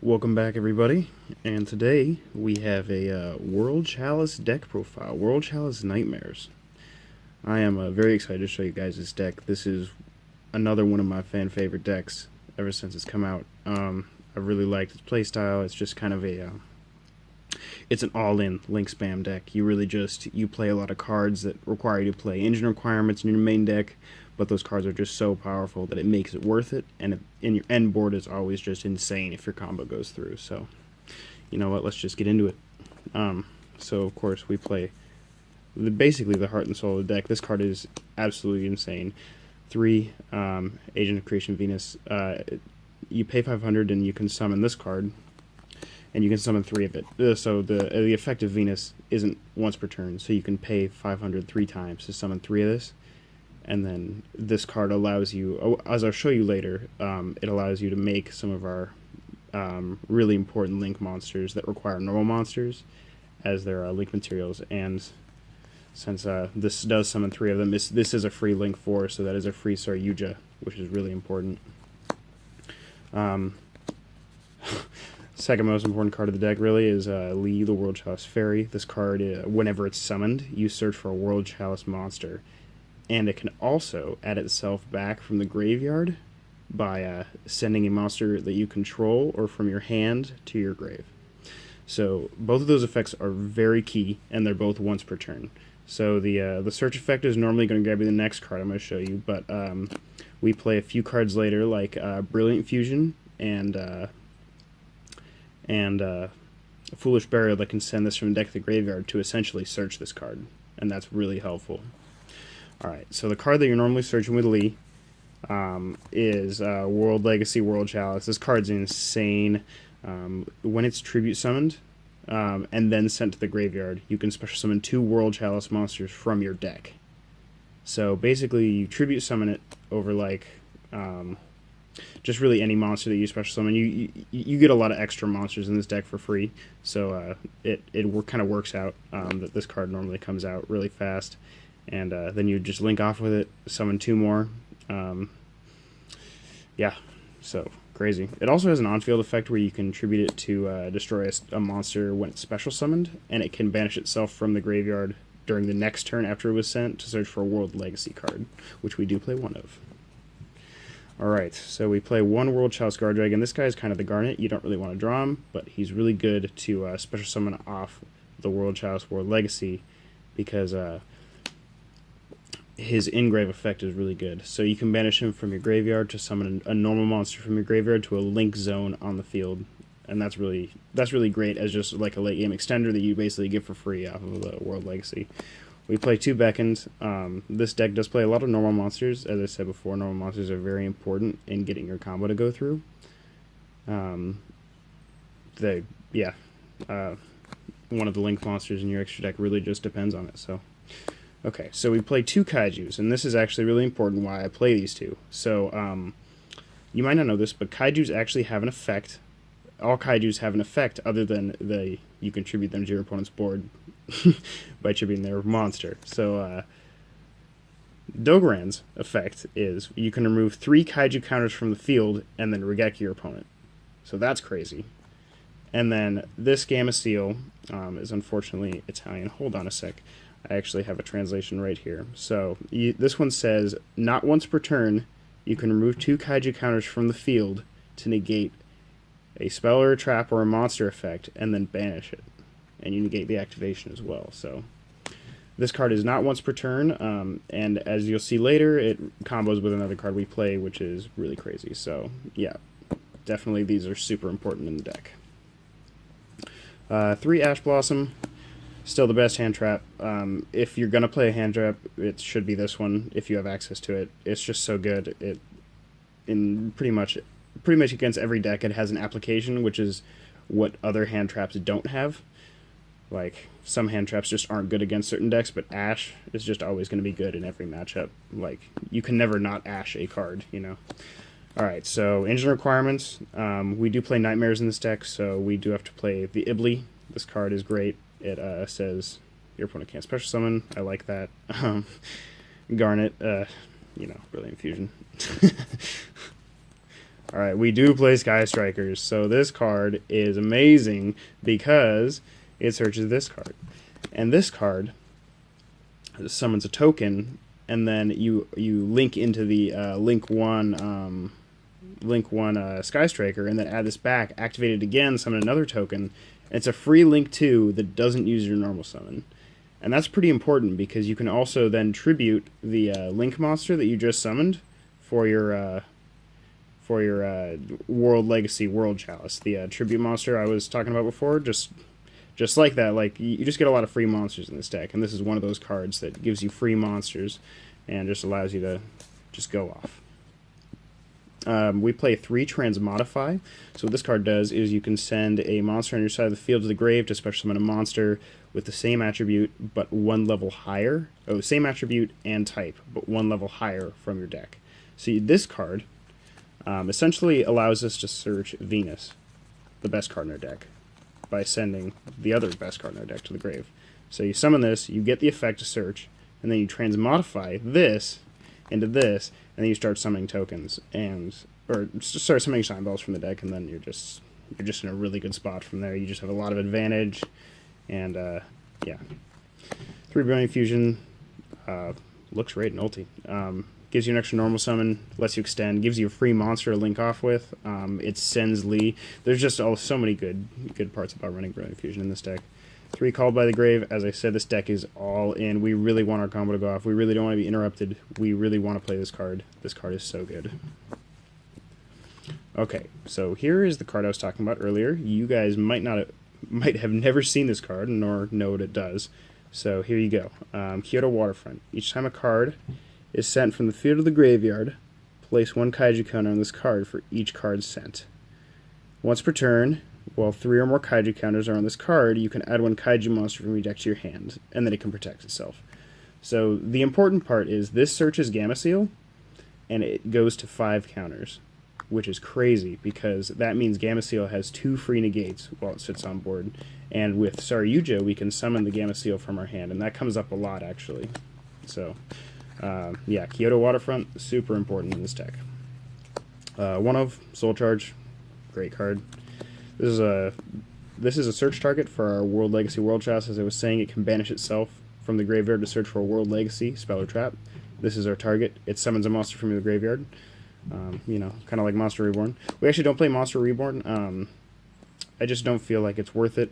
Welcome back, everybody, and today we have a World Chalice deck profile, World Chalice Nightmares. I am very excited to show you guys this deck. This is another one of my fan favorite decks ever since it's come out. I really liked its playstyle. It's just kind of it's an all-in link spam deck. You play a lot of cards that require you to play engine requirements in your main deck, but those cards are just so powerful that it makes it worth it, and in your end board is always just insane if your combo goes through. So, you know what, let's just get into it. So of course we play basically the heart and soul of the deck. This card is absolutely insane. 3 Agent of Creation Venus. You pay 500 and you can summon this card, and you can summon 3 of it. So the effect of Venus isn't once per turn, so you can pay 500 3 times to summon 3 of this. And then this card allows you, as I'll show you later, it allows you to make some of our really important link monsters that require normal monsters as their link materials. And since this does summon 3 of them, this is a free link 4, so that is a free Saryuja, which is really important. Second most important card of the deck really is Lee, the World Chalice Fairy. This card, whenever it's summoned, you search for a World Chalice monster, and it can also add itself back from the graveyard by sending a monster that you control or from your hand to your grave. So both of those effects are very key, and they're both once per turn. So the search effect is normally going to grab you the next card I'm going to show you, but we play a few cards later, like Brilliant Fusion and Foolish Burial, that can send this from the deck to the graveyard to essentially search this card, and that's really helpful. Alright, so the card that you're normally searching with Lee is World Legacy World Chalice. This card's insane. When it's tribute summoned and then sent to the graveyard, you can special summon 2 World Chalice monsters from your deck. So basically, you tribute summon it over like just really any monster that you special summon. You get a lot of extra monsters in this deck for free, so it kind of works out that this card normally comes out really fast. And then you just link off with it, summon 2 more. Yeah, so crazy. It also has an on-field effect where you can tribute it to destroy a monster when it's special summoned, and it can banish itself from the graveyard during the next turn after it was sent to search for a World Legacy card, which we do play 1 of. Alright, so we play 1 World Chalice Guard Dragon. This guy is kind of the Garnet. You don't really want to draw him, but he's really good to special summon off the World Chalice World Legacy, because his engrave effect is really good. So you can banish him from your graveyard to summon a normal monster from your graveyard to a link zone on the field, and that's really great as just like a late game extender that you basically get for free off of the World Legacy. We play 2 Beckons. This deck does play a lot of normal monsters. As I said before, normal monsters are very important in getting your combo to go through. One of the link monsters in your extra deck really just depends on it. So. Okay, so we play 2 Kaijus, and this is actually really important why I play these 2. So, you might not know this, but Kaijus actually have an effect. All Kaijus have an effect other than you contribute them to your opponent's board by tributing their monster. So, Dogoran's effect is you can remove 3 Kaiju counters from the field and then regek your opponent. So that's crazy. And then this Gamma Seal is unfortunately Italian. Hold on a sec. I actually have a translation right here. So this one says, not once per turn, you can remove 2 Kaiju counters from the field to negate a spell or a trap or a monster effect, and then banish it. And you negate the activation as well. So this card is not once per turn, and as you'll see later, it combos with another card we play, which is really crazy. So yeah, definitely these are super important in the deck. 3 Ash Blossom. Still the best hand trap. If you're gonna play a hand trap, it should be this one if you have access to it. It's just so good. In pretty much against every deck, it has an application, which is what other hand traps don't have. Like, some hand traps just aren't good against certain decks, but Ash is just always going to be good in every matchup. Like, you can never not Ash a card, you know. Alright, so engine requirements. We do play Nightmares in this deck, so we do have to play the Ibli. This card is great. It says your opponent can't special summon. I like that. Garnet, Brilliant Fusion. Alright, we do play Sky Strikers, so this card is amazing because it searches this card. And this card summons a token, and then you link into the link one Sky Striker, and then add this back, activate it again, summon another token. And it's a free link 2 that doesn't use your normal summon. And that's pretty important because you can also then tribute the link monster that you just summoned for your World Legacy World Chalice. The tribute monster I was talking about before, just like that. Like, you just get a lot of free monsters in this deck, and this is one of those cards that gives you free monsters and just allows you to just go off. We play 3 Transmodify. So what this card does is you can send a monster on your side of the field to the grave to special summon a monster with the same attribute but 1 level higher. Oh, same attribute and type, but 1 level higher from your deck. So this card essentially allows us to search Venus, the best card in our deck, by sending the other best card in our deck to the grave. So you summon this, you get the effect to search, and then you transmodify this into this, and then you start summoning tokens, or start summoning shine balls from the deck, and then you're just in a really good spot from there. You just have a lot of advantage, and yeah. 3 Brilliant Fusion looks great in ulti. Gives you an extra normal summon, lets you extend, gives you a free monster to link off with. It sends Lee. There's just so many good parts about running Brilliant Fusion in this deck. 3 Called by the Grave. As I said, this deck is all in. We really want our combo to go off. We really don't want to be interrupted. We really want to play this card. This card is so good. Okay, so here is the card I was talking about earlier. You guys might have never seen this card, nor know what it does. So here you go. Kyoto Waterfront. Each time a card is sent from the field to the graveyard, place 1 kaiju counter on this card for each card sent. Once per turn, while 3 or more kaiju counters are on this card, you can add 1 kaiju monster from your deck to your hand, and then it can protect itself. So the important part is this searches Gamma Seal, and it goes to 5 counters, which is crazy because that means Gamma Seal has 2 free negates while it sits on board. And with Saryuja, we can summon the Gamma Seal from our hand, and that comes up a lot actually. So yeah, Kyoto Waterfront, super important in this deck. 1 of Soul Charge, great card. This is a search target for our World Legacy World Chalice. As I was saying, it can banish itself from the graveyard to search for a World Legacy spell or trap. This is our target. It summons a monster from the graveyard. You know, kind of like Monster Reborn. We actually don't play Monster Reborn. I just don't feel like it's worth it.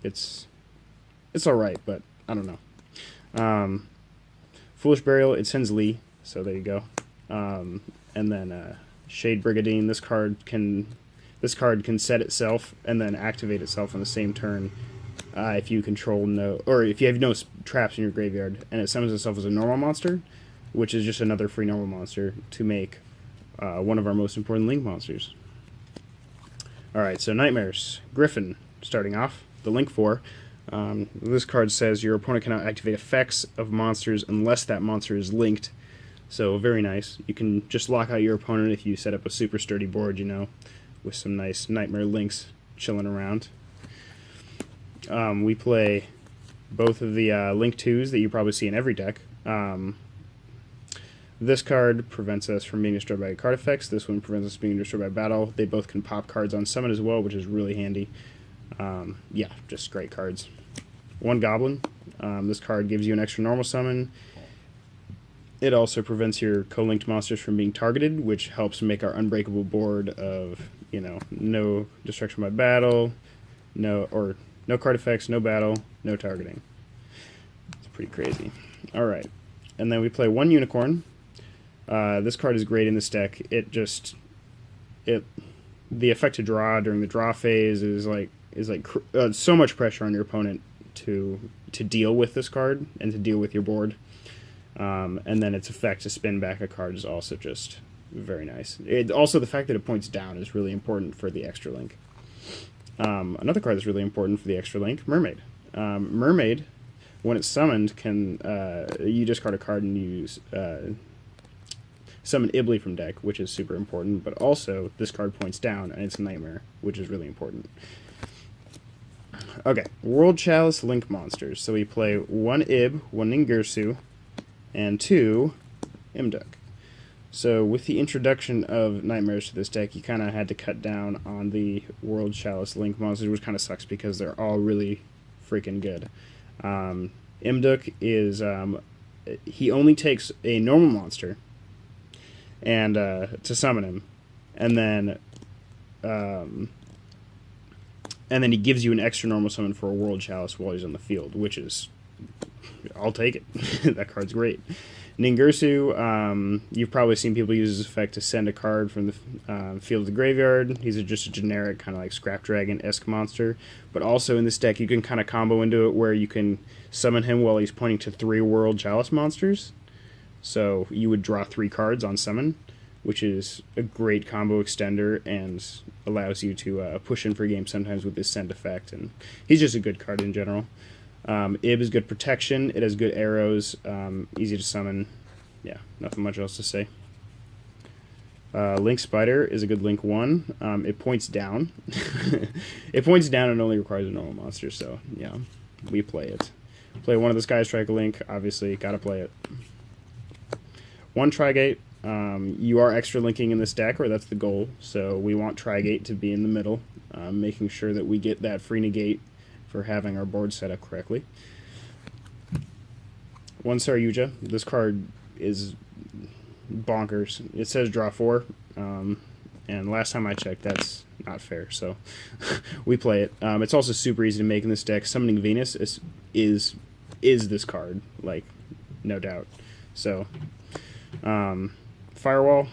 It's alright, but I don't know. Foolish Burial, it sends Lee, so there you go. And then Shade Brigandine, this card can set itself and then activate itself on the same turn if you control if you have no traps in your graveyard, and it summons itself as a normal monster, which is just another free normal monster to make one of our most important link monsters. Alright, so Nightmares. Griffin, starting off, the link 4. This card says your opponent cannot activate effects of monsters unless that monster is linked. So very nice. You can just lock out your opponent if you set up a super sturdy board, you know, with some nice Nightmare links chilling around. We play both of the link 2s that you probably see in every deck. This card prevents us from being destroyed by card effects. This one prevents us being destroyed by battle. They both can pop cards on summon as well, which is really handy. Yeah, just great cards. 1 Goblin. This card gives you an extra normal summon. It also prevents your co-linked monsters from being targeted, which helps make our unbreakable board of, you know, no destruction by battle, no card effects, no battle, no targeting. It's pretty crazy. Alright. And then we play 1 Unicorn. This card is great in this deck. The effect to draw during the draw phase is so much pressure on your opponent to deal with this card and to deal with your board. And then its effect to spin back a card is also just very nice. Also, the fact that it points down is really important for the extra link. Another card that's really important for the extra link, Mermaid. Mermaid, when it's summoned, can you discard a card and use summon Ibli from deck, which is super important, but also this card points down and it's a Nightmare, which is really important. Okay, World Chalice Link Monsters. So we play 1 Ib, 1 Ningirsu, and 2 Imduk. So with the introduction of Nightmares to this deck, you kind of had to cut down on the World Chalice Link monsters, which kind of sucks because they're all really freaking good. Imduk is, he only takes a normal monster and to summon him, and then he gives you an extra normal summon for a World Chalice while he's on the field, which is, I'll take it. That card's great. Ningirsu, you've probably seen people use his effect to send a card from the field to the graveyard. He's just a generic kind of like Scrap Dragon-esque monster. But also in this deck, you can kind of combo into it where you can summon him while he's pointing to 3 World Chalice monsters. So you would draw 3 cards on summon, which is a great combo extender and allows you to push in for game sometimes with this send effect. And he's just a good card in general. Ib is good protection. It has good arrows. Easy to summon. Yeah, nothing much else to say. Link Spider is a good Link 1. It points down. It points down and only requires a normal monster, so yeah, we play it. Play one of the Sky Strike Link, obviously, gotta play it. 1 Trigate. You are extra linking in this deck, or that's the goal, so we want Trigate to be in the middle, making sure that we get that free negate for having our board set up correctly. 1 Saryuja. This card is bonkers. It says draw 4, and last time I checked, that's not fair, so we play it. It's also super easy to make in this deck. Summoning Venus is this card, like, no doubt. So, Firewall,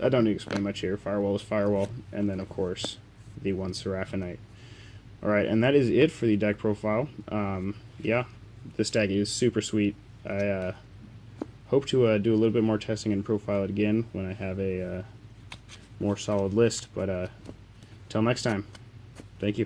I don't need to explain much here. Firewall is Firewall, and then, of course, the 1 Seraphonite. Alright, and that is it for the deck profile. Yeah, this deck is super sweet. I hope to do a little bit more testing and profile it again when I have a more solid list. But till next time, thank you.